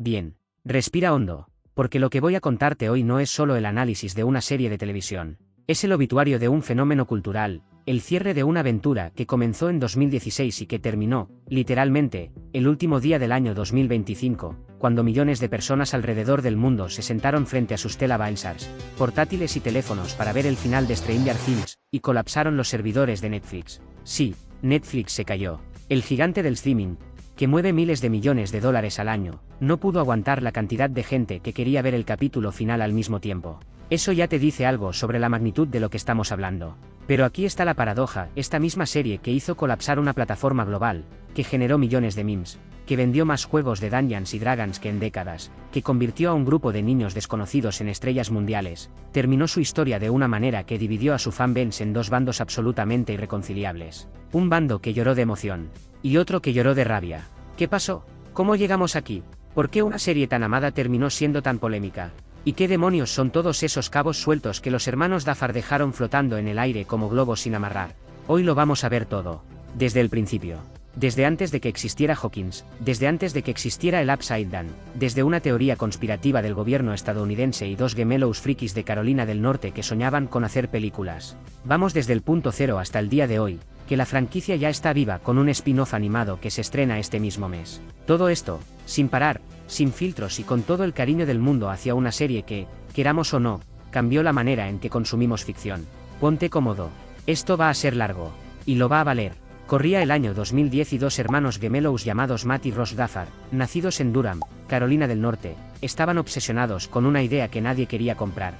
Bien. Respira hondo, porque lo que voy a contarte hoy no es solo el análisis de una serie de televisión. Es el obituario de un fenómeno cultural, el cierre de una aventura que comenzó en 2016 y que terminó, literalmente, el último día del año 2025, cuando millones de personas alrededor del mundo se sentaron frente a sus televisores, portátiles y teléfonos para ver el final de Stranger Things, y colapsaron los servidores de Netflix. Sí, Netflix se cayó. El gigante del streaming, que mueve miles de millones de dólares al año, no pudo aguantar la cantidad de gente que quería ver el capítulo final al mismo tiempo. Eso ya te dice algo sobre la magnitud de lo que estamos hablando. Pero aquí está la paradoja: esta misma serie que hizo colapsar una plataforma global, que generó millones de memes, que vendió más juegos de Dungeons y Dragons que en décadas, que convirtió a un grupo de niños desconocidos en estrellas mundiales, terminó su historia de una manera que dividió a su fanbase en dos bandos absolutamente irreconciliables. Un bando que lloró de emoción, y otro que lloró de rabia. ¿Qué pasó? ¿Cómo llegamos aquí? ¿Por qué una serie tan amada terminó siendo tan polémica? ¿Y qué demonios son todos esos cabos sueltos que los hermanos Duffer dejaron flotando en el aire como globos sin amarrar? Hoy lo vamos a ver todo. Desde el principio. Desde antes de que existiera Hawkins, desde antes de que existiera el Upside Down, desde una teoría conspirativa del gobierno estadounidense y dos gemelos frikis de Carolina del Norte que soñaban con hacer películas. Vamos desde el punto cero hasta el día de hoy, que la franquicia ya está viva con un spin-off animado que se estrena este mismo mes. Todo esto, sin parar, sin filtros y con todo el cariño del mundo hacia una serie que, queramos o no, cambió la manera en que consumimos ficción. Ponte cómodo. Esto va a ser largo. Y lo va a valer. Corría el año 2010 y dos hermanos gemelos llamados Matt y Ross Duffer, nacidos en Durham, Carolina del Norte, estaban obsesionados con una idea que nadie quería comprar.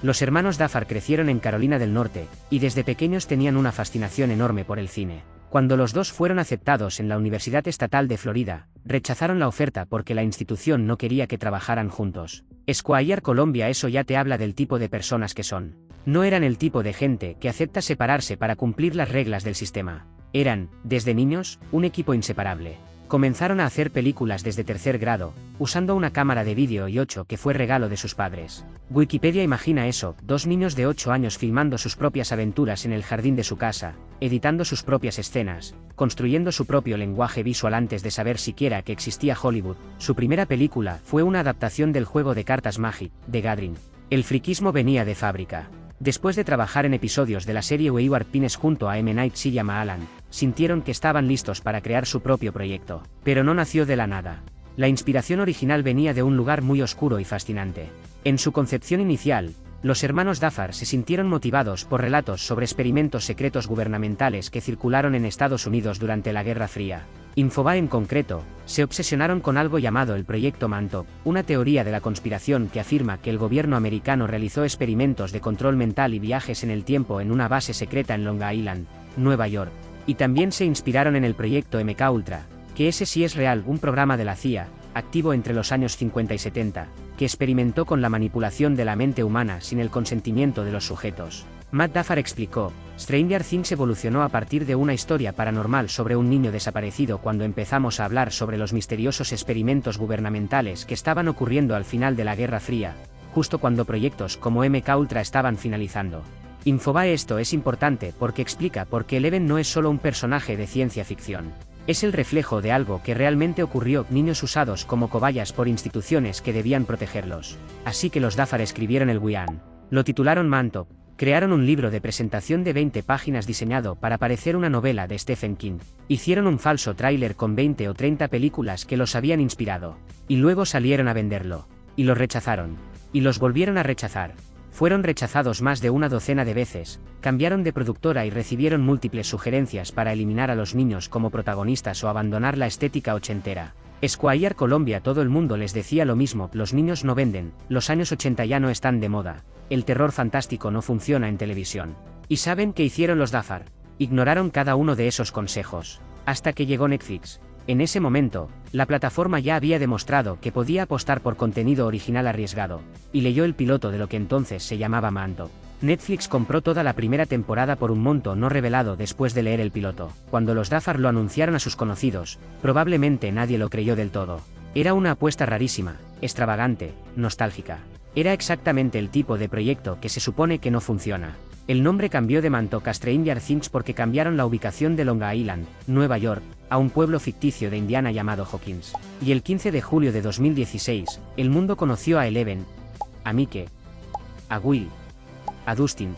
Los hermanos Duffer crecieron en Carolina del Norte, y desde pequeños tenían una fascinación enorme por el cine. Cuando los dos fueron aceptados en la Universidad Estatal de Florida, rechazaron la oferta porque la institución no quería que trabajaran juntos. Esquire Colombia: eso ya te habla del tipo de personas que son. No eran el tipo de gente que acepta separarse para cumplir las reglas del sistema. Eran, desde niños, un equipo inseparable. Comenzaron a hacer películas desde tercer grado, usando una cámara de vídeo y 8 que fue regalo de sus padres. Wikipedia imagina eso: dos niños de 8 años filmando sus propias aventuras en el jardín de su casa, editando sus propias escenas, construyendo su propio lenguaje visual antes de saber siquiera que existía Hollywood. Su primera película fue una adaptación del juego de cartas Magic, The Gathering. El friquismo venía de fábrica. Después de trabajar en episodios de la serie Wayward Pines junto a M. Night Shyamalan, sintieron que estaban listos para crear su propio proyecto. Pero no nació de la nada. La inspiración original venía de un lugar muy oscuro y fascinante. En su concepción inicial, los hermanos Duffer se sintieron motivados por relatos sobre experimentos secretos gubernamentales que circularon en Estados Unidos durante la Guerra Fría. Infobae en concreto, se obsesionaron con algo llamado el Proyecto Manto, una teoría de la conspiración que afirma que el gobierno americano realizó experimentos de control mental y viajes en el tiempo en una base secreta en Long Island, Nueva York. Y también se inspiraron en el Proyecto MKUltra, que ese sí es real, un programa de la CIA, activo entre los años 50 y 70, que experimentó con la manipulación de la mente humana sin el consentimiento de los sujetos. Matt Duffer explicó: Stranger Things evolucionó a partir de una historia paranormal sobre un niño desaparecido cuando empezamos a hablar sobre los misteriosos experimentos gubernamentales que estaban ocurriendo al final de la Guerra Fría, justo cuando proyectos como MKUltra estaban finalizando. Infobae: esto es importante porque explica por qué Eleven no es solo un personaje de ciencia ficción. Es el reflejo de algo que realmente ocurrió: niños usados como cobayas por instituciones que debían protegerlos. Así que los Duffer escribieron el guión. Lo titularon Manto. Crearon un libro de presentación de 20 páginas diseñado para parecer una novela de Stephen King. Hicieron un falso tráiler con 20 o 30 películas que los habían inspirado. Y luego salieron a venderlo. Y los rechazaron. Y los volvieron a rechazar. Fueron rechazados más de una docena de veces, cambiaron de productora y recibieron múltiples sugerencias para eliminar a los niños como protagonistas o abandonar la estética ochentera. Esquire Colombia: todo el mundo les decía lo mismo: los niños no venden, los años 80 ya no están de moda, el terror fantástico no funciona en televisión. ¿Y saben qué hicieron los Duffer? Ignoraron cada uno de esos consejos. Hasta que llegó Netflix. En ese momento, la plataforma ya había demostrado que podía apostar por contenido original arriesgado, y leyó el piloto de lo que entonces se llamaba Manto. Netflix compró toda la primera temporada por un monto no revelado después de leer el piloto. Cuando los Duffer lo anunciaron a sus conocidos, probablemente nadie lo creyó del todo. Era una apuesta rarísima, extravagante, nostálgica. Era exactamente el tipo de proyecto que se supone que no funciona. El nombre cambió de Manto a Stranger Things porque cambiaron la ubicación de Long Island, Nueva York, a un pueblo ficticio de Indiana llamado Hawkins. Y el 15 de julio de 2016, el mundo conoció a Eleven, a Mike, a Will, a Dustin,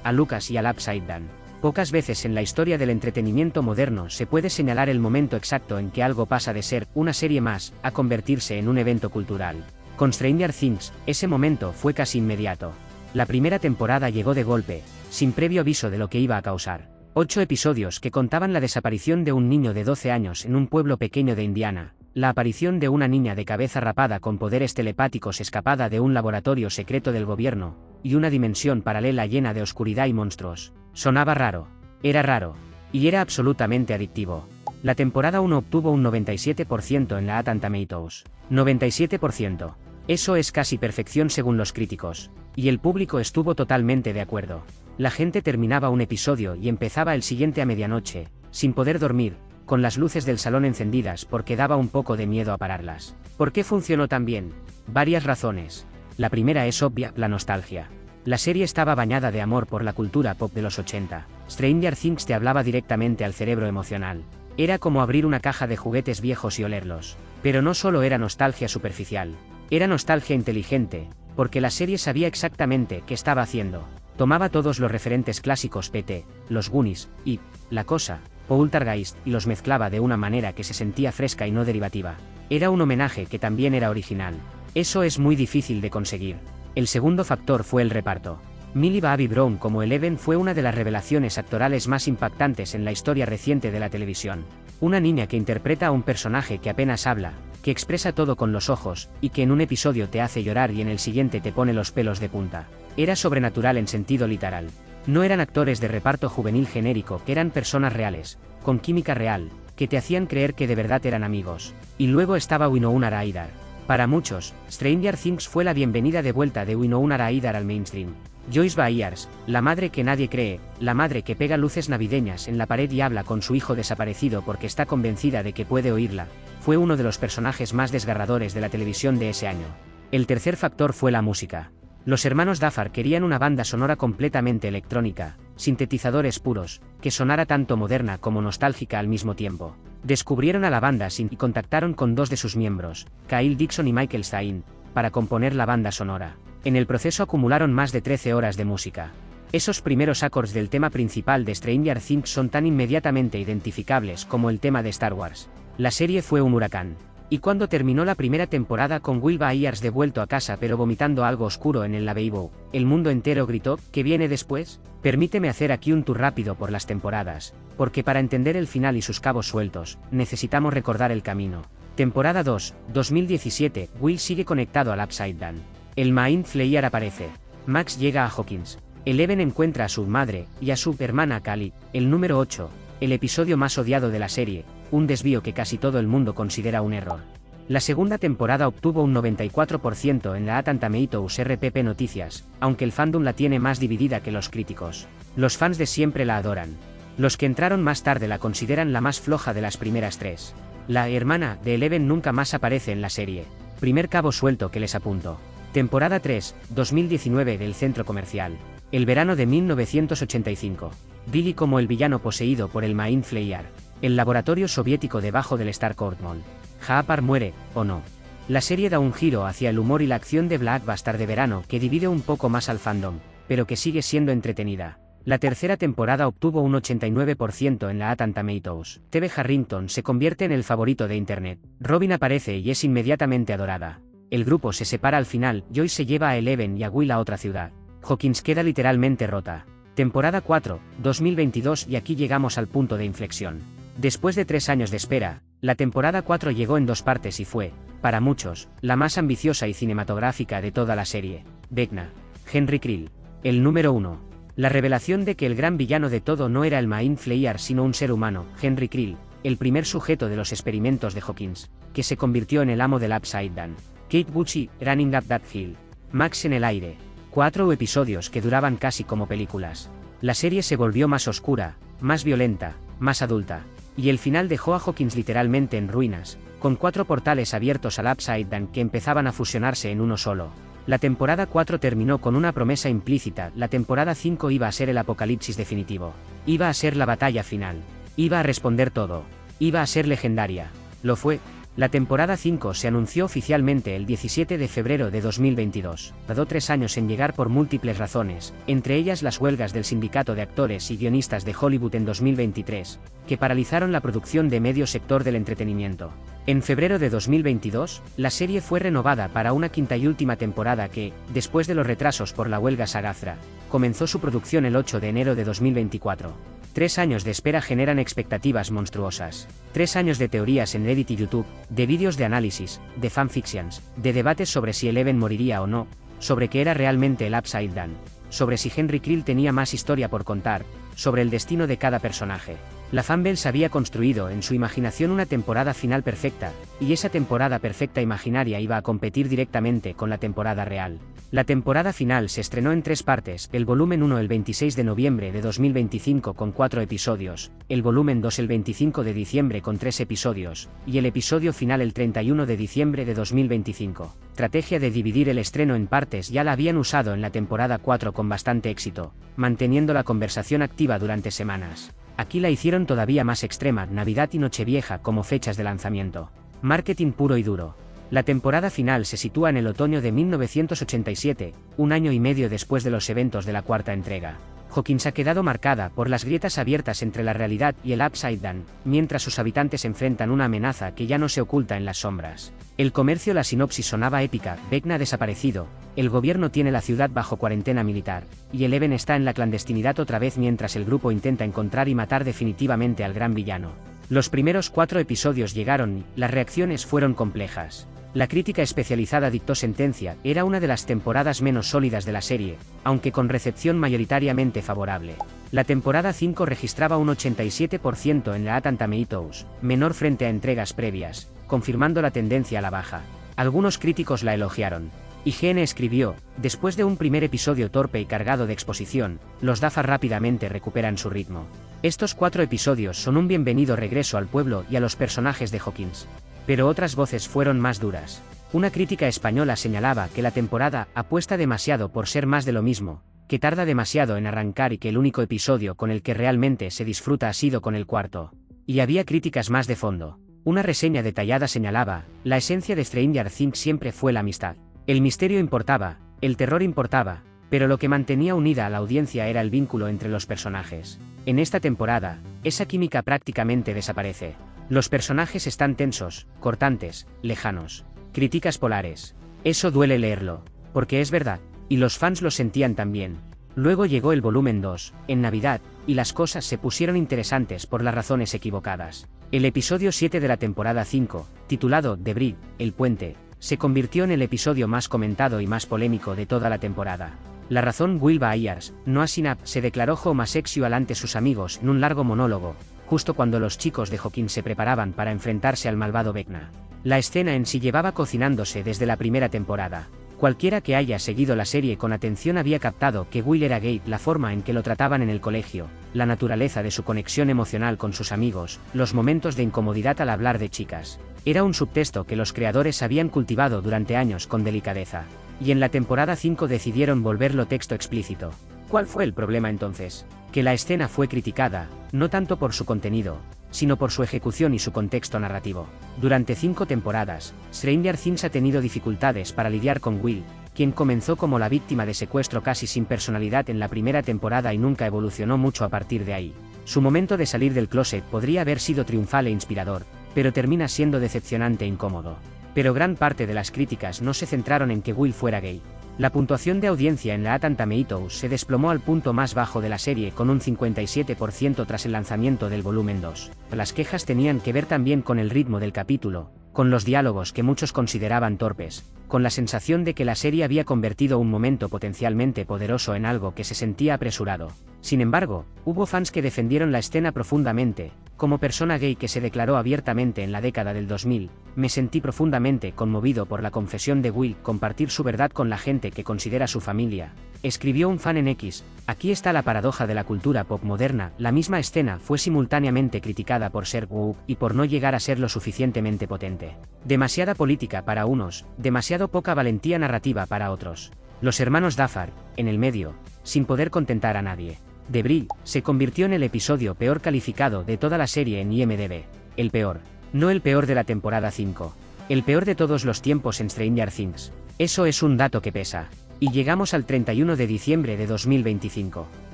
a Lucas y al Upside Down. Pocas veces en la historia del entretenimiento moderno se puede señalar el momento exacto en que algo pasa de ser una serie más a convertirse en un evento cultural. Con Stranger Things, ese momento fue casi inmediato. La primera temporada llegó de golpe, sin previo aviso de lo que iba a causar. 8 episodios que contaban la desaparición de un niño de 12 años en un pueblo pequeño de Indiana, la aparición de una niña de cabeza rapada con poderes telepáticos escapada de un laboratorio secreto del gobierno, y una dimensión paralela llena de oscuridad y monstruos. Sonaba raro. Era raro. Y era absolutamente adictivo. La temporada 1 obtuvo un 97% en la Rotten Tomatoes. 97%. Eso es casi perfección según los críticos. Y el público estuvo totalmente de acuerdo. La gente terminaba un episodio y empezaba el siguiente a medianoche, sin poder dormir, con las luces del salón encendidas porque daba un poco de miedo a pararlas. ¿Por qué funcionó tan bien? Varias razones. La primera es obvia, la nostalgia. La serie estaba bañada de amor por la cultura pop de los 80. Stranger Things te hablaba directamente al cerebro emocional. Era como abrir una caja de juguetes viejos y olerlos. Pero no solo era nostalgia superficial. Era nostalgia inteligente, porque la serie sabía exactamente qué estaba haciendo. Tomaba todos los referentes clásicos PT, los Goonies, y La Cosa, Poltergeist, y los mezclaba de una manera que se sentía fresca y no derivativa. Era un homenaje que también era original. Eso es muy difícil de conseguir. El segundo factor fue el reparto. Millie Bobby Brown como Eleven fue una de las revelaciones actorales más impactantes en la historia reciente de la televisión. Una niña que interpreta a un personaje que apenas habla, que expresa todo con los ojos, y que en un episodio te hace llorar y en el siguiente te pone los pelos de punta. Era sobrenatural en sentido literal. No eran actores de reparto juvenil genérico, que eran personas reales, con química real, que te hacían creer que de verdad eran amigos. Y luego estaba Winona Ryder. Para muchos, Stranger Things fue la bienvenida de vuelta de Winona Ryder al mainstream. Joyce Byers, la madre que nadie cree, la madre que pega luces navideñas en la pared y habla con su hijo desaparecido porque está convencida de que puede oírla, fue uno de los personajes más desgarradores de la televisión de ese año. El tercer factor fue la música. Los hermanos Duffer querían una banda sonora completamente electrónica, sintetizadores puros, que sonara tanto moderna como nostálgica al mismo tiempo. Descubrieron a la banda y contactaron con 2 de sus miembros, Kyle Dixon y Michael Stein, para componer la banda sonora. En el proceso acumularon más de 13 horas de música. Esos primeros acordes del tema principal de Stranger Things son tan inmediatamente identificables como el tema de Star Wars. La serie fue un huracán. Y cuando terminó la primera temporada con Will Byers de vuelto a casa pero vomitando algo oscuro en el lavabo, el mundo entero gritó, ¿qué viene después? Permíteme hacer aquí un tour rápido por las temporadas, porque para entender el final y sus cabos sueltos, necesitamos recordar el camino. Temporada 2, 2017, Will sigue conectado al Upside Down. El Mind Flayer aparece. Max llega a Hawkins. Eleven encuentra a su madre, y a su hermana Callie. El número 8, el episodio más odiado de la serie, un desvío que casi todo el mundo considera un error. La segunda temporada obtuvo un 94% en la Rotten Tomatoes RPP Noticias, aunque el fandom la tiene más dividida que los críticos. Los fans de siempre la adoran. Los que entraron más tarde la consideran la más floja de las primeras 3. La hermana de Eleven nunca más aparece en la serie. Primer cabo suelto que les apunto. Temporada 3, 2019 del centro comercial. El verano de 1985. Billy como el villano poseído por el Mind Flayer. El laboratorio soviético debajo del Starcourt Mall. Jaapar muere, ¿o no? La serie da un giro hacia el humor y la acción de Blockbuster de verano que divide un poco más al fandom, pero que sigue siendo entretenida. La tercera temporada obtuvo un 89% en la Rotten Tomatoes. TV Harrington se convierte en el favorito de Internet. Robin aparece y es inmediatamente adorada. El grupo se separa al final, Joyce se lleva a Eleven y a Will a otra ciudad. Hawkins queda literalmente rota. Temporada 4, 2022 y aquí llegamos al punto de inflexión. Después de 3 años de espera, la temporada 4 llegó en 2 partes y fue, para muchos, la más ambiciosa y cinematográfica de toda la serie. Vecna. Henry Creel. El número 1. La revelación de que el gran villano de todo no era el Mind Flayer sino un ser humano, Henry Creel, el primer sujeto de los experimentos de Hawkins, que se convirtió en el amo del Upside Down. Kate Bucci, Running Up That Hill. Max en el aire. 4 episodios que duraban casi como películas. La serie se volvió más oscura, más violenta, más adulta. Y el final dejó a Hawkins literalmente en ruinas, con 4 portales abiertos al Upside Down que empezaban a fusionarse en uno solo. La temporada 4 terminó con una promesa implícita, la temporada 5 iba a ser el apocalipsis definitivo. Iba a ser la batalla final. Iba a responder todo. Iba a ser legendaria. Lo fue. La temporada 5 se anunció oficialmente el 17 de febrero de 2022. Tardó 3 años en llegar por múltiples razones, entre ellas las huelgas del sindicato de actores y guionistas de Hollywood en 2023, que paralizaron la producción de medio sector del entretenimiento. En febrero de 2022, la serie fue renovada para una quinta y última temporada que, después de los retrasos por la huelga SAG-AFTRA, comenzó su producción el 8 de enero de 2024. 3 años de espera generan expectativas monstruosas. 3 años de teorías en Reddit y YouTube, de vídeos de análisis, de fanfictions, de debates sobre si Eleven moriría o no, sobre qué era realmente el Upside Down, sobre si Henry Creel tenía más historia por contar, sobre el destino de cada personaje. La fanbase había construido en su imaginación una temporada final perfecta, y esa temporada perfecta imaginaria iba a competir directamente con la temporada real. La temporada final se estrenó en 3 partes, el volumen 1 el 26 de noviembre de 2025 con 4 episodios, el volumen 2 el 25 de diciembre con 3 episodios, y el episodio final el 31 de diciembre de 2025. Estrategia de dividir el estreno en partes ya la habían usado en la temporada 4 con bastante éxito, manteniendo la conversación activa durante semanas. Aquí la hicieron todavía más extrema, Navidad y Nochevieja como fechas de lanzamiento. Marketing puro y duro. La temporada final se sitúa en el otoño de 1987, un año y medio después de los eventos de la cuarta entrega. Hawkins ha quedado marcada por las grietas abiertas entre la realidad y el Upside Down, mientras sus habitantes enfrentan una amenaza que ya no se oculta en las sombras. El comercio. La sinopsis sonaba épica: Vecna ha desaparecido, el gobierno tiene la ciudad bajo cuarentena militar, y Eleven está en la clandestinidad otra vez mientras el grupo intenta encontrar y matar definitivamente al gran villano. Los primeros 4 episodios llegaron y las reacciones fueron complejas. La crítica especializada dictó sentencia: era una de las temporadas menos sólidas de la serie, aunque con recepción mayoritariamente favorable. La temporada 5 registraba un 87% en la Rotten Tomatoes, menor frente a entregas previas, confirmando la tendencia a la baja. Algunos críticos la elogiaron. IGN escribió: después de un primer episodio torpe y cargado de exposición, los Duffer rápidamente recuperan su ritmo. Estos 4 episodios son un bienvenido regreso al pueblo y a los personajes de Hawkins. Pero otras voces fueron más duras. Una crítica española señalaba que la temporada apuesta demasiado por ser más de lo mismo, que tarda demasiado en arrancar y que el único episodio con el que realmente se disfruta ha sido con el 4. Y había críticas más de fondo. Una reseña detallada señalaba: la esencia de Stranger Things siempre fue la amistad. El misterio importaba, el terror importaba, pero lo que mantenía unida a la audiencia era el vínculo entre los personajes. En esta temporada, esa química prácticamente desaparece. Los personajes están tensos, cortantes, lejanos. Críticas polares. Eso duele leerlo, porque es verdad, y los fans lo sentían también. Luego llegó el volumen 2, en Navidad, y las cosas se pusieron interesantes por las razones equivocadas. El episodio 7 de la temporada 5, titulado The Bridge, el puente, se convirtió en el episodio más comentado y más polémico de toda la temporada. La razón: Will Byers, Noah Schnapp, se declaró homosexual ante sus amigos en un largo monólogo, justo cuando los chicos de Hawkins se preparaban para enfrentarse al malvado Vecna. La escena en sí llevaba cocinándose desde la primera temporada. Cualquiera que haya seguido la serie con atención había captado que Will era gay, la forma en que lo trataban en el colegio, la naturaleza de su conexión emocional con sus amigos, los momentos de incomodidad al hablar de chicas. Era un subtexto que los creadores habían cultivado durante años con delicadeza. Y en la temporada 5 decidieron volverlo texto explícito. ¿Cuál fue el problema entonces? Que la escena fue criticada, no tanto por su contenido, sino por su ejecución y su contexto narrativo. Durante 5 temporadas, Stranger Things ha tenido dificultades para lidiar con Will, quien comenzó como la víctima de secuestro casi sin personalidad en la primera temporada y nunca evolucionó mucho a partir de ahí. Su momento de salir del closet podría haber sido triunfal e inspirador, pero termina siendo decepcionante e incómodo. Pero gran parte de las críticas no se centraron en que Will fuera gay. La puntuación de audiencia en la Rotten Tomatoes se desplomó al punto más bajo de la serie con un 57% tras el lanzamiento del volumen 2. Las quejas tenían que ver también con el ritmo del capítulo, con los diálogos que muchos consideraban torpes, con la sensación de que la serie había convertido un momento potencialmente poderoso en algo que se sentía apresurado. Sin embargo, hubo fans que defendieron la escena profundamente. Como persona gay que se declaró abiertamente en la década del 2000, me sentí profundamente conmovido por la confesión de Will, compartir su verdad con la gente que considera su familia. Escribió un fan en X: aquí está la paradoja de la cultura pop moderna, la misma escena fue simultáneamente criticada por ser woke y por no llegar a ser lo suficientemente potente. Demasiada política para unos, demasiado poca valentía narrativa para otros. Los hermanos Duffer, en el medio, sin poder contentar a nadie. The Bridge se convirtió en el episodio peor calificado de toda la serie en IMDb. el peor. No el peor de la temporada 5. El peor de todos los tiempos en Stranger Things. Eso es un dato que pesa. Y llegamos al 31 de diciembre de 2025.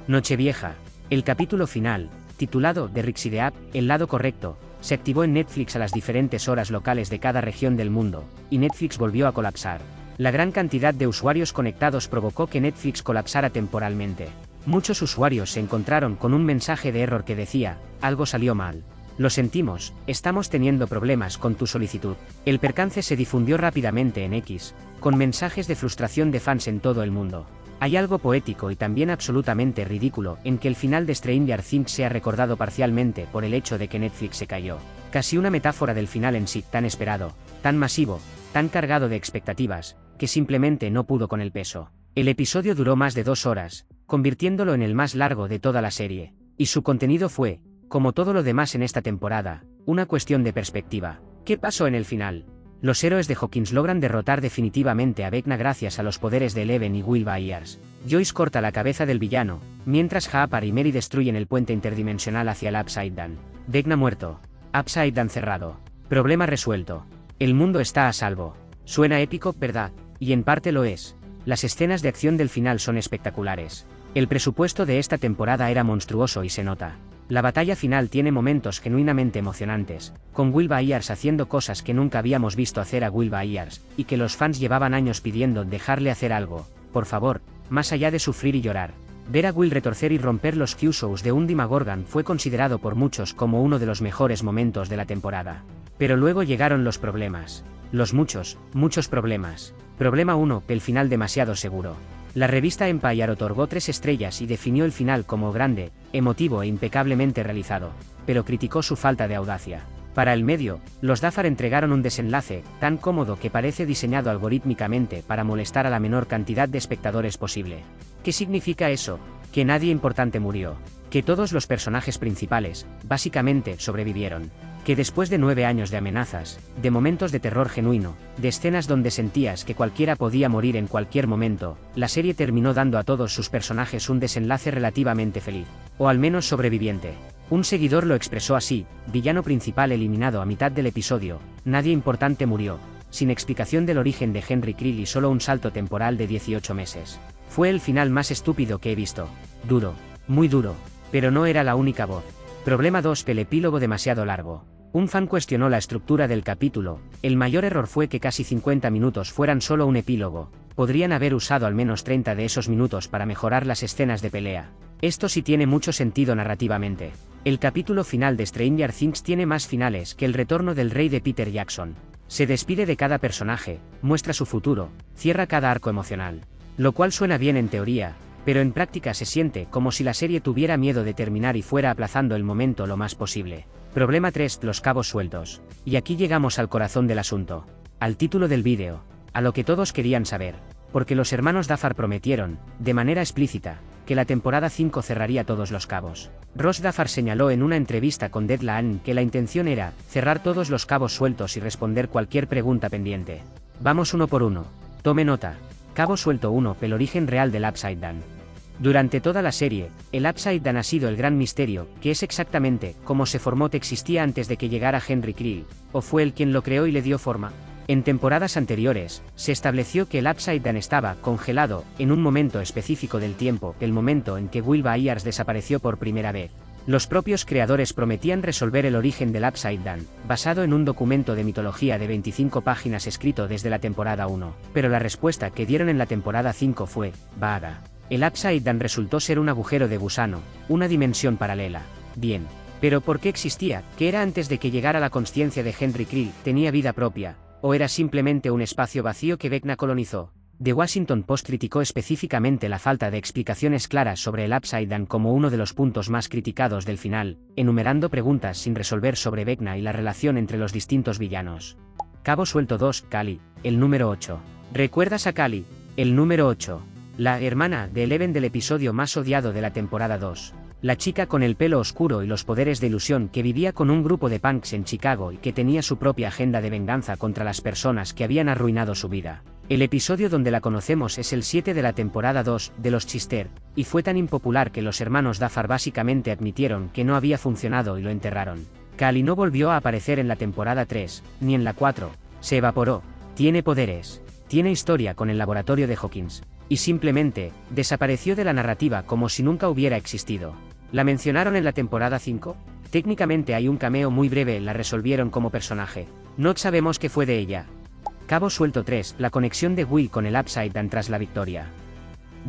Nochevieja. El capítulo final, titulado The Rixideap, el lado correcto, se activó en Netflix a las diferentes horas locales de cada región del mundo, y Netflix volvió a colapsar. La gran cantidad de usuarios conectados provocó que Netflix colapsara temporalmente. Muchos usuarios se encontraron con un mensaje de error que decía, algo salió mal. Lo sentimos, estamos teniendo problemas con tu solicitud. El percance se difundió rápidamente en X, con mensajes de frustración de fans en todo el mundo. Hay algo poético y también absolutamente ridículo en que el final de Stranger Things sea recordado parcialmente por el hecho de que Netflix se cayó. Casi una metáfora del final en sí, tan esperado, tan masivo, tan cargado de expectativas, que simplemente no pudo con el peso. El episodio duró más de 2 horas, convirtiéndolo en el más largo de toda la serie. Y su contenido fue, como todo lo demás en esta temporada, una cuestión de perspectiva. ¿Qué pasó en el final? Los héroes de Hawkins logran derrotar definitivamente a Vecna gracias a los poderes de Eleven y Will Byers. Joyce corta la cabeza del villano, mientras Harper y Mary destruyen el puente interdimensional hacia el Upside Down. Vecna muerto. Upside Down cerrado. Problema resuelto. El mundo está a salvo. Suena épico, ¿verdad? Y en parte lo es. Las escenas de acción del final son espectaculares. El presupuesto de esta temporada era monstruoso y se nota. La batalla final tiene momentos genuinamente emocionantes, con Will Byers haciendo cosas que nunca habíamos visto hacer a Will Byers, y que los fans llevaban años pidiendo dejarle hacer algo, por favor, más allá de sufrir y llorar. Ver a Will retorcer y romper los Q-Shows de un Demogorgon fue considerado por muchos como uno de los mejores momentos de la temporada. Pero luego llegaron los problemas. Los muchos problemas. Problema 1, el final demasiado seguro. La revista Empire otorgó 3 estrellas y definió el final como grande, emotivo e impecablemente realizado, pero criticó su falta de audacia. Para el medio, los Duffer entregaron un desenlace tan cómodo que parece diseñado algorítmicamente para molestar a la menor cantidad de espectadores posible. ¿Qué significa eso? Que nadie importante murió. Que todos los personajes principales, básicamente, sobrevivieron. Que después de 9 años de amenazas, de momentos de terror genuino, de escenas donde sentías que cualquiera podía morir en cualquier momento, la serie terminó dando a todos sus personajes un desenlace relativamente feliz. O al menos sobreviviente. Un seguidor lo expresó así: villano principal eliminado a mitad del episodio, nadie importante murió, sin explicación del origen de Henry Creel y solo un salto temporal de 18 meses. Fue el final más estúpido que he visto. Duro. Muy duro. Pero no era la única voz. Problema 2, el epílogo demasiado largo. Un fan cuestionó la estructura del capítulo. El mayor error fue que casi 50 minutos fueran solo un epílogo. Podrían haber usado al menos 30 de esos minutos para mejorar las escenas de pelea. Esto sí tiene mucho sentido narrativamente. El capítulo final de Stranger Things tiene más finales que El retorno del rey de Peter Jackson. Se despide de cada personaje, muestra su futuro, cierra cada arco emocional. Lo cual suena bien en teoría, pero en práctica se siente como si la serie tuviera miedo de terminar y fuera aplazando el momento lo más posible. Problema 3, los cabos sueltos. Y aquí llegamos al corazón del asunto. Al título del vídeo. A lo que todos querían saber. Porque los hermanos Duffer prometieron, de manera explícita, que la temporada 5 cerraría todos los cabos. Ross Duffer señaló en una entrevista con Deadline que la intención era cerrar todos los cabos sueltos y responder cualquier pregunta pendiente. Vamos uno por uno. Tome nota. Cabo suelto 1, el origen real del Upside Down. Durante toda la serie, el Upside Down ha sido el gran misterio, que es exactamente cómo se formó. ¿Te existía antes de que llegara Henry Creel, o fue él quien lo creó y le dio forma? En temporadas anteriores, se estableció que el Upside Down estaba congelado en un momento específico del tiempo, el momento en que Will Byers desapareció por primera vez. Los propios creadores prometían resolver el origen del Upside Down, basado en un documento de mitología de 25 páginas escrito desde la temporada 1, pero la respuesta que dieron en la temporada 5 fue vaga. El Upside Down resultó ser un agujero de gusano, una dimensión paralela. Bien. Pero ¿por qué existía? ¿Qué era antes de que llegara la consciencia de Henry Creel? ¿Tenía vida propia? ¿O era simplemente un espacio vacío que Vecna colonizó? The Washington Post criticó específicamente la falta de explicaciones claras sobre el Upside Down como uno de los puntos más criticados del final, enumerando preguntas sin resolver sobre Vecna y la relación entre los distintos villanos. Cabo suelto 2, Cali, el número 8. ¿Recuerdas a Cali? El número 8. La hermana de Eleven del episodio más odiado de la temporada 2. La chica con el pelo oscuro y los poderes de ilusión que vivía con un grupo de punks en Chicago y que tenía su propia agenda de venganza contra las personas que habían arruinado su vida. El episodio donde la conocemos es el 7 de la temporada 2, de los Chister, y fue tan impopular que los hermanos Duffer básicamente admitieron que no había funcionado y lo enterraron. Kali no volvió a aparecer en la temporada 3, ni en la 4, se evaporó, tiene poderes, tiene historia con el laboratorio de Hawkins, y simplemente, desapareció de la narrativa como si nunca hubiera existido. ¿La mencionaron en la temporada 5? Técnicamente hay un cameo muy breve, la resolvieron como personaje. No sabemos qué fue de ella. Cabo suelto 3, la conexión de Will con el Upside Down tras la victoria.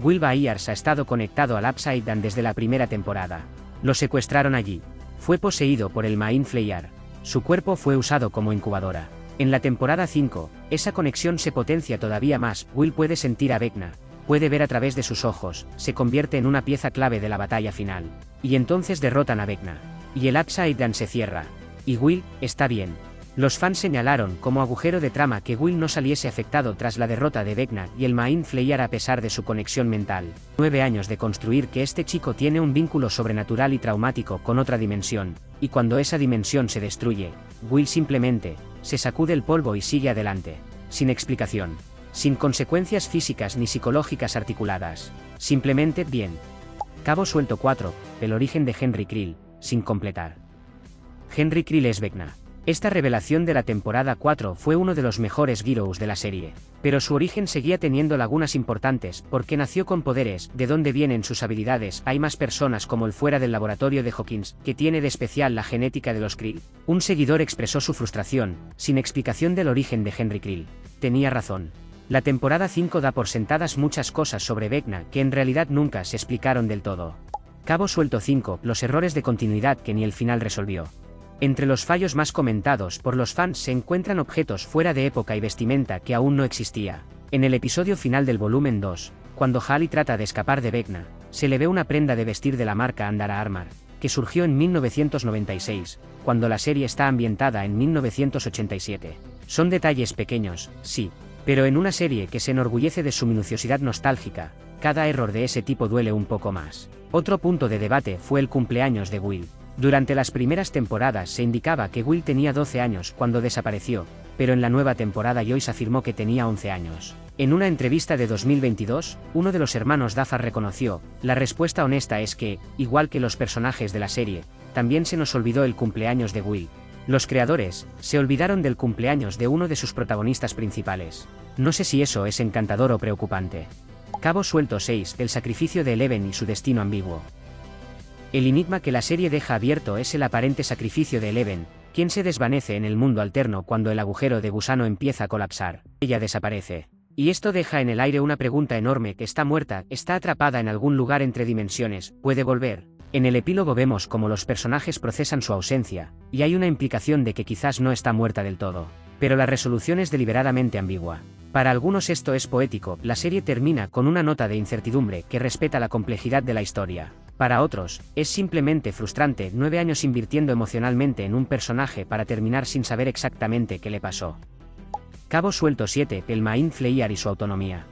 Will Byers ha estado conectado al Upside Down desde la primera temporada. Lo secuestraron allí. Fue poseído por el Mind Flayer. Su cuerpo fue usado como incubadora. En la temporada 5, esa conexión se potencia todavía más. Will puede sentir a Vecna, puede ver a través de sus ojos, se convierte en una pieza clave de la batalla final. Y entonces derrotan a Vecna. Y el Upside Down se cierra. Y Will está bien. Los fans señalaron como agujero de trama que Will no saliese afectado tras la derrota de Vecna y el Mind Flayer a pesar de su conexión mental. 9 años de construir que este chico tiene un vínculo sobrenatural y traumático con otra dimensión, y cuando esa dimensión se destruye, Will simplemente se sacude el polvo y sigue adelante, sin explicación, sin consecuencias físicas ni psicológicas articuladas, simplemente bien. Cabo suelto 4, el origen de Henry Krill, sin completar. Henry Krill es Vecna. Esta revelación de la temporada 4 fue uno de los mejores heroes de la serie, pero su origen seguía teniendo lagunas importantes porque nació con poderes. ¿De dónde vienen sus habilidades? Hay más personas como el fuera del laboratorio de Hawkins, que tiene de especial la genética de los Krill. Un seguidor expresó su frustración, sin explicación del origen de Henry Krill. Tenía razón. La temporada 5 da por sentadas muchas cosas sobre Vecna que en realidad nunca se explicaron del todo. Cabo suelto 5, los errores de continuidad que ni el final resolvió. Entre los fallos más comentados por los fans se encuentran objetos fuera de época y vestimenta que aún no existía. En el episodio final del volumen 2, cuando Hali trata de escapar de Vecna, se le ve una prenda de vestir de la marca Andara Armor, que surgió en 1996, cuando la serie está ambientada en 1987. Son detalles pequeños, sí, pero en una serie que se enorgullece de su minuciosidad nostálgica, cada error de ese tipo duele un poco más. Otro punto de debate fue el cumpleaños de Will. Durante las primeras temporadas se indicaba que Will tenía 12 años cuando desapareció, pero en la nueva temporada Joyce afirmó que tenía 11 años. En una entrevista de 2022, uno de los hermanos Duffer reconoció: la respuesta honesta es que, igual que los personajes de la serie, también se nos olvidó el cumpleaños de Will. Los creadores se olvidaron del cumpleaños de uno de sus protagonistas principales. No sé si eso es encantador o preocupante. Cabo suelto 6, el sacrificio de Eleven y su destino ambiguo. El enigma que la serie deja abierto es el aparente sacrificio de Eleven, quien se desvanece en el mundo alterno cuando el agujero de gusano empieza a colapsar. Ella desaparece. Y esto deja en el aire una pregunta enorme: que está muerta, está atrapada en algún lugar entre dimensiones, ¿puede volver? En el epílogo vemos cómo los personajes procesan su ausencia, y hay una implicación de que quizás no está muerta del todo. Pero la resolución es deliberadamente ambigua. Para algunos esto es poético, la serie termina con una nota de incertidumbre que respeta la complejidad de la historia. Para otros, es simplemente frustrante, 9 años invirtiendo emocionalmente en un personaje para terminar sin saber exactamente qué le pasó. Cabo suelto 7, el Mind Flayer y su autonomía.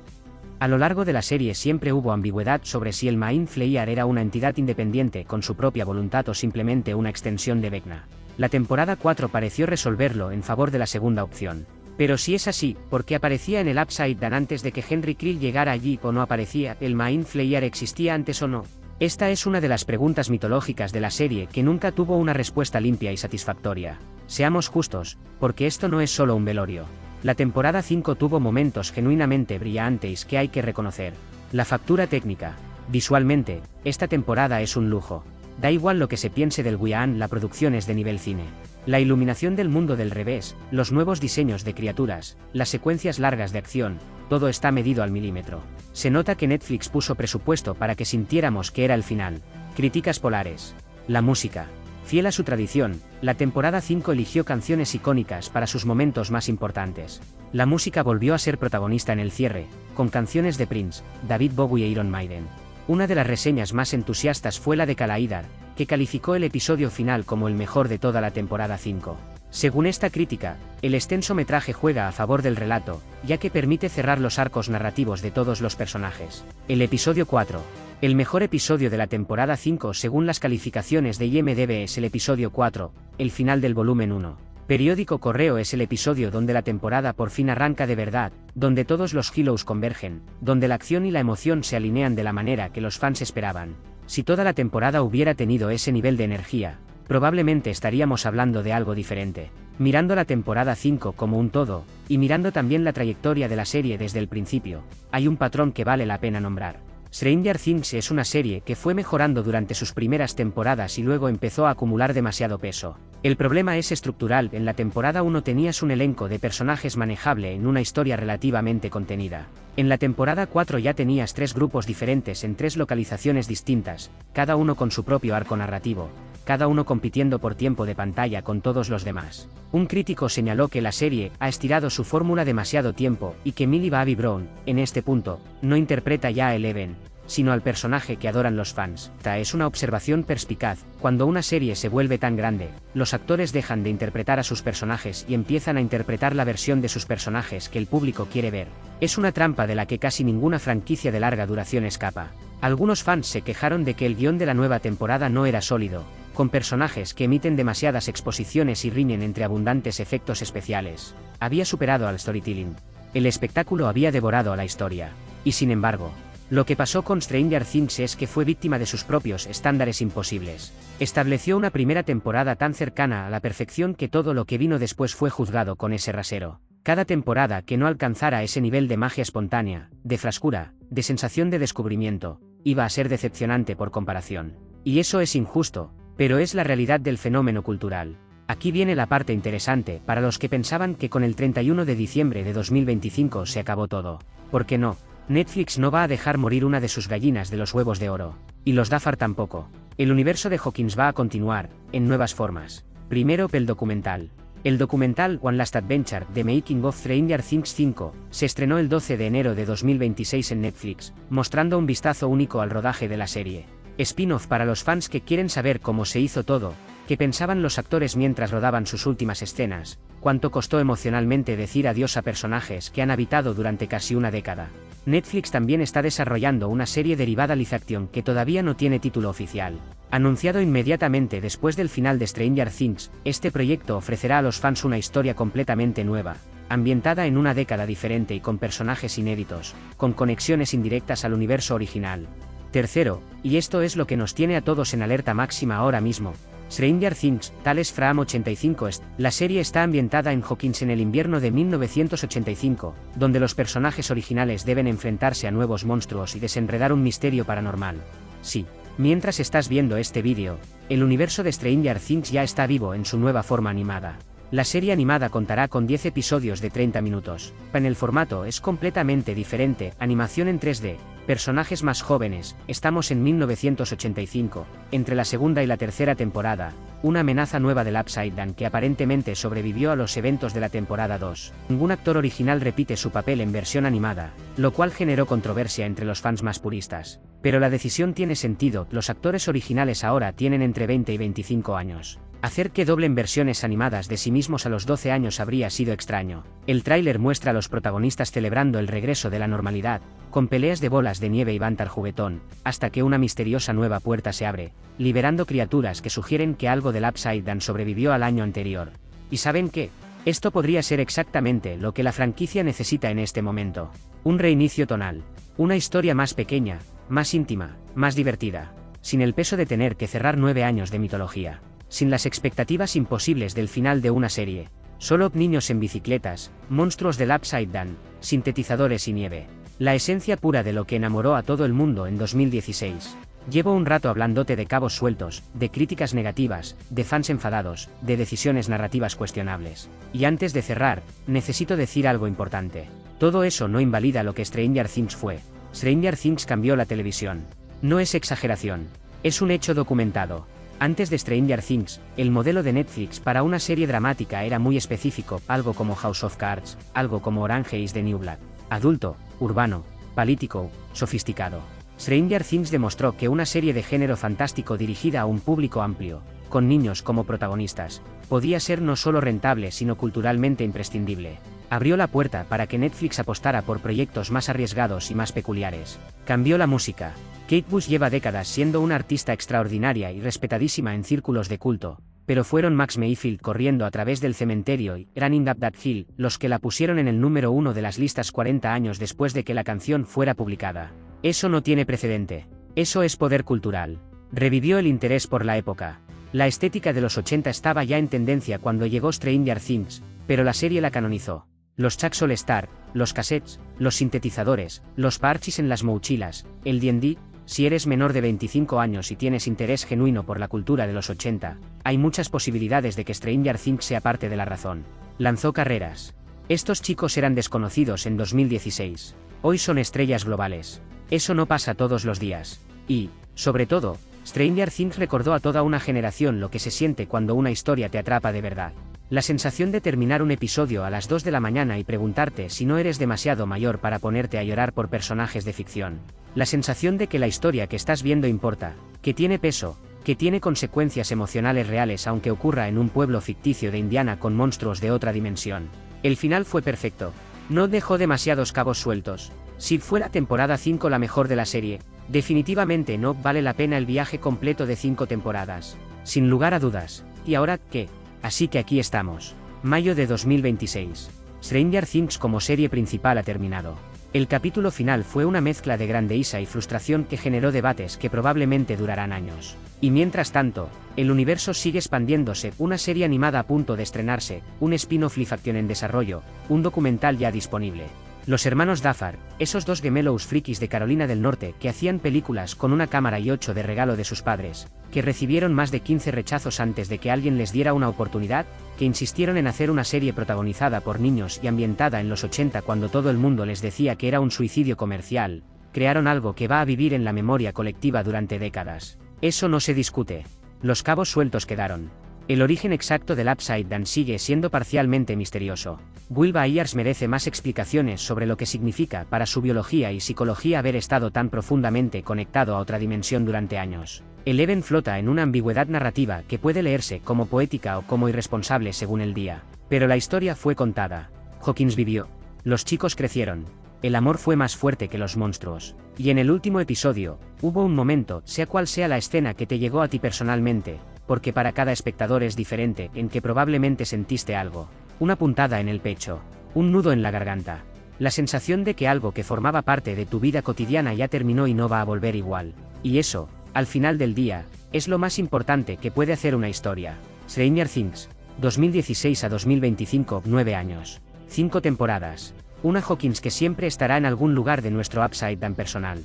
A lo largo de la serie siempre hubo ambigüedad sobre si el Mind Flayer era una entidad independiente con su propia voluntad o simplemente una extensión de Vecna. La temporada 4 pareció resolverlo en favor de la segunda opción. Pero si es así, ¿por qué aparecía en el Upside Down antes de que Henry Krill llegara allí o no aparecía? ¿El Mind Flayer existía antes o no? Esta es una de las preguntas mitológicas de la serie que nunca tuvo una respuesta limpia y satisfactoria. Seamos justos, porque esto no es solo un velorio. La temporada 5 tuvo momentos genuinamente brillantes que hay que reconocer. La factura técnica. Visualmente, esta temporada es un lujo. Da igual lo que se piense del Guián, la producción es de nivel cine. La iluminación del mundo del revés, los nuevos diseños de criaturas, las secuencias largas de acción, todo está medido al milímetro. Se nota que Netflix puso presupuesto para que sintiéramos que era el final. Críticas polares. La música. Fiel a su tradición, la temporada 5 eligió canciones icónicas para sus momentos más importantes. La música volvió a ser protagonista en el cierre, con canciones de Prince, David Bowie e Iron Maiden. Una de las reseñas más entusiastas fue la de Kalaidar, que calificó el episodio final como el mejor de toda la temporada 5. Según esta crítica, el extenso metraje juega a favor del relato, ya que permite cerrar los arcos narrativos de todos los personajes. El episodio 4. El mejor episodio de la temporada 5 según las calificaciones de IMDb es el episodio 4, el final del volumen 1. Periódico Correo es el episodio donde la temporada por fin arranca de verdad, donde todos los heroes convergen, donde la acción y la emoción se alinean de la manera que los fans esperaban. Si toda la temporada hubiera tenido ese nivel de energía, probablemente estaríamos hablando de algo diferente. Mirando la temporada 5 como un todo, y mirando también la trayectoria de la serie desde el principio, hay un patrón que vale la pena nombrar. Stranger Things es una serie que fue mejorando durante sus primeras temporadas y luego empezó a acumular demasiado peso. El problema es estructural. En la temporada 1 tenías un elenco de personajes manejable en una historia relativamente contenida. En la temporada 4 ya tenías 3 grupos diferentes en 3 localizaciones distintas, cada uno con su propio arco narrativo, cada uno compitiendo por tiempo de pantalla con todos los demás. Un crítico señaló que la serie ha estirado su fórmula demasiado tiempo y que Millie Bobby Brown, en este punto, no interpreta ya a Eleven, sino al personaje que adoran los fans. Esta es una observación perspicaz. Cuando una serie se vuelve tan grande, los actores dejan de interpretar a sus personajes y empiezan a interpretar la versión de sus personajes que el público quiere ver. Es una trampa de la que casi ninguna franquicia de larga duración escapa. Algunos fans se quejaron de que el guión de la nueva temporada no era sólido, con personajes que emiten demasiadas exposiciones y riñen entre abundantes efectos especiales. Había superado al storytelling. El espectáculo había devorado a la historia. Y sin embargo, lo que pasó con Stranger Things es que fue víctima de sus propios estándares imposibles. Estableció una primera temporada tan cercana a la perfección que todo lo que vino después fue juzgado con ese rasero. Cada temporada que no alcanzara ese nivel de magia espontánea, de frescura, de sensación de descubrimiento, iba a ser decepcionante por comparación. Y eso es injusto, pero es la realidad del fenómeno cultural. Aquí viene la parte interesante para los que pensaban que con el 31 de diciembre de 2025 se acabó todo. ¿Por qué no? Netflix no va a dejar morir una de sus gallinas de los huevos de oro. Y los Duffer tampoco. El universo de Hawkins va a continuar, en nuevas formas. Primero, el documental. El documental One Last Adventure, The Making of Stranger Things 5, se estrenó el 12 de enero de 2026 en Netflix, mostrando un vistazo único al rodaje de la serie. Spin-off para los fans que quieren saber cómo se hizo todo, qué pensaban los actores mientras rodaban sus últimas escenas, cuánto costó emocionalmente decir adiós a personajes que han habitado durante casi una década. Netflix también está desarrollando una serie derivada live action que todavía no tiene título oficial. Anunciado inmediatamente después del final de Stranger Things, este proyecto ofrecerá a los fans una historia completamente nueva, ambientada en una década diferente y con personajes inéditos, con conexiones indirectas al universo original. Tercero, y esto es lo que nos tiene a todos en alerta máxima ahora mismo, Stranger Things, Tales from 85 Est. La serie está ambientada en Hawkins en el invierno de 1985, donde los personajes originales deben enfrentarse a nuevos monstruos y desenredar un misterio paranormal. Sí, mientras estás viendo este vídeo, el universo de Stranger Things ya está vivo en su nueva forma animada. La serie animada contará con 10 episodios de 30 minutos. En el formato es completamente diferente, animación en 3D, personajes más jóvenes, estamos en 1985, entre la segunda y la tercera temporada, una amenaza nueva del Upside Down que aparentemente sobrevivió a los eventos de la temporada 2. Ningún actor original repite su papel en versión animada, lo cual generó controversia entre los fans más puristas. Pero la decisión tiene sentido, los actores originales ahora tienen entre 20 y 25 años. Hacer que doblen versiones animadas de sí mismos a los 12 años habría sido extraño. El tráiler muestra a los protagonistas celebrando el regreso de la normalidad, con peleas de bolas de nieve y banter juguetón, hasta que una misteriosa nueva puerta se abre, liberando criaturas que sugieren que algo del Upside Down sobrevivió al año anterior. ¿Y saben qué? Esto podría ser exactamente lo que la franquicia necesita en este momento. Un reinicio tonal. Una historia más pequeña, más íntima, más divertida. Sin el peso de tener que cerrar 9 años de mitología. Sin las expectativas imposibles del final de una serie. Solo niños en bicicletas, monstruos del Upside Down, sintetizadores y nieve. La esencia pura de lo que enamoró a todo el mundo en 2016. Llevo un rato hablándote de cabos sueltos, de críticas negativas, de fans enfadados, de decisiones narrativas cuestionables. Y antes de cerrar, necesito decir algo importante. Todo eso no invalida lo que Stranger Things fue. Stranger Things cambió la televisión. No es exageración. Es un hecho documentado. Antes de Stranger Things, el modelo de Netflix para una serie dramática era muy específico, algo como House of Cards, algo como Orange is the New Black. Adulto, urbano, político, sofisticado. Stranger Things demostró que una serie de género fantástico dirigida a un público amplio, con niños como protagonistas, podía ser no solo rentable sino culturalmente imprescindible. Abrió la puerta para que Netflix apostara por proyectos más arriesgados y más peculiares. Cambió la música. Kate Bush lleva décadas siendo una artista extraordinaria y respetadísima en círculos de culto, pero fueron Max Mayfield corriendo a través del cementerio y Running Up That Hill los que la pusieron en el número 1 de las listas 40 años después de que la canción fuera publicada. Eso no tiene precedente. Eso es poder cultural. Revivió el interés por la época. La estética de los 80 estaba ya en tendencia cuando llegó Stranger Things, pero la serie la canonizó. Los Chucks All Star, los cassettes, los sintetizadores, los parches en las mochilas, el D&D. Si eres menor de 25 años y tienes interés genuino por la cultura de los 80, hay muchas posibilidades de que Stranger Things sea parte de la razón. Lanzó carreras. Estos chicos eran desconocidos en 2016. Hoy son estrellas globales. Eso no pasa todos los días. Y, sobre todo, Stranger Things recordó a toda una generación lo que se siente cuando una historia te atrapa de verdad. La sensación de terminar un episodio a las 2 de la mañana y preguntarte si no eres demasiado mayor para ponerte a llorar por personajes de ficción. La sensación de que la historia que estás viendo importa, que tiene peso, que tiene consecuencias emocionales reales aunque ocurra en un pueblo ficticio de Indiana con monstruos de otra dimensión. El final fue perfecto. No dejó demasiados cabos sueltos. Si fue la temporada 5 la mejor de la serie, definitivamente no vale la pena el viaje completo de 5 temporadas. Sin lugar a dudas. ¿Y ahora qué? Así que aquí estamos. Mayo de 2026. Stranger Things como serie principal ha terminado. El capítulo final fue una mezcla de grandeza y frustración que generó debates que probablemente durarán años. Y mientras tanto, el universo sigue expandiéndose, una serie animada a punto de estrenarse, un spin-off live action en desarrollo, un documental ya disponible. Los hermanos Duffer, esos dos gemelos frikis de Carolina del Norte que hacían películas con una cámara y 8 de regalo de sus padres, que recibieron más de 15 rechazos antes de que alguien les diera una oportunidad, que insistieron en hacer una serie protagonizada por niños y ambientada en los 80 cuando todo el mundo les decía que era un suicidio comercial, crearon algo que va a vivir en la memoria colectiva durante décadas. Eso no se discute. Los cabos sueltos quedaron. El origen exacto del Upside Down sigue siendo parcialmente misterioso. Will Byers merece más explicaciones sobre lo que significa para su biología y psicología haber estado tan profundamente conectado a otra dimensión durante años. Eleven flota en una ambigüedad narrativa que puede leerse como poética o como irresponsable según el día. Pero la historia fue contada. Hawkins vivió. Los chicos crecieron. El amor fue más fuerte que los monstruos. Y en el último episodio, hubo un momento, sea cual sea la escena que te llegó a ti personalmente, porque para cada espectador es diferente, en que probablemente sentiste algo. Una puntada en el pecho, un nudo en la garganta. La sensación de que algo que formaba parte de tu vida cotidiana ya terminó y no va a volver igual. Y eso, al final del día, es lo más importante que puede hacer una historia. Stranger Things, 2016 a 2025, 9 años. 5 temporadas. Una Hawkins que siempre estará en algún lugar de nuestro Upside Down personal.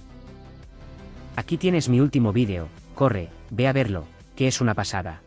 Aquí tienes mi último vídeo, corre, ve a verlo, que es una pasada.